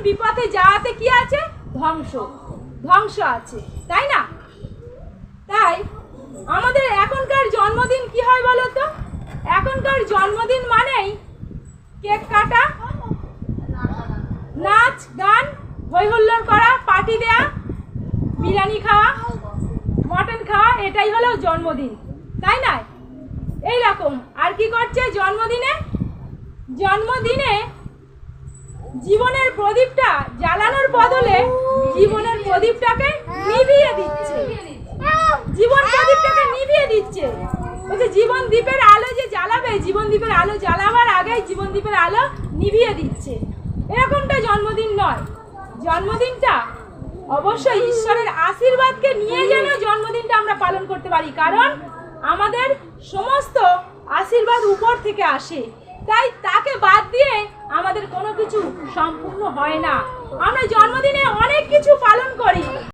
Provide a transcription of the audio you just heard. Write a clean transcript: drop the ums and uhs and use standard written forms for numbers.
বিপথে যাওয়াতে কি আছে? ধ্বংস, ধ্বংস আছে, তাই না? তাই আমাদের এখনকার জন্মদিন কি হয় বলো তো? এখনকার জন্মদিন মানেই কেক কাটা, নাচ গান, হই হুল্লোড় করা, পার্টি দেয়া, বিরিয়ানি খাওয়া, মটন খাওয়া, এটাই হলো জন্মদিন, তাই না? এইরকম আর কি করছে জন্মদিনে? জন্মদিনে জীবনের প্রদীপটা জ্বালানোর বদলে জীবনের প্রদীপটাকে নিভিয়ে দিচ্ছে, জীবন প্রদীপটাকে নিভিয়ে দিচ্ছে। বলছে জীবন দ্বীপের আলো যে জ্বালাবে, জীবন দ্বীপের আলো জ্বালাবার আগে জীবন দ্বীপের আলো নিভিয়ে দিচ্ছে। এরকমটা জন্মদিন নয়। জন্মদিনটা অবশ্যই ঈশ্বরের আশীর্বাদকে নিয়ে যেন জন্মদিনটা আমরা পালন করতে পারি, কারণ আমাদের সমস্ত আশীর্বাদ উপর থেকে আসে। তাই তাকে বাদ দিয়ে আমাদের কোনো কিছু সম্পূর্ণ হয় না। আমরা জন্মদিনে অনেক কিছু পালন করি।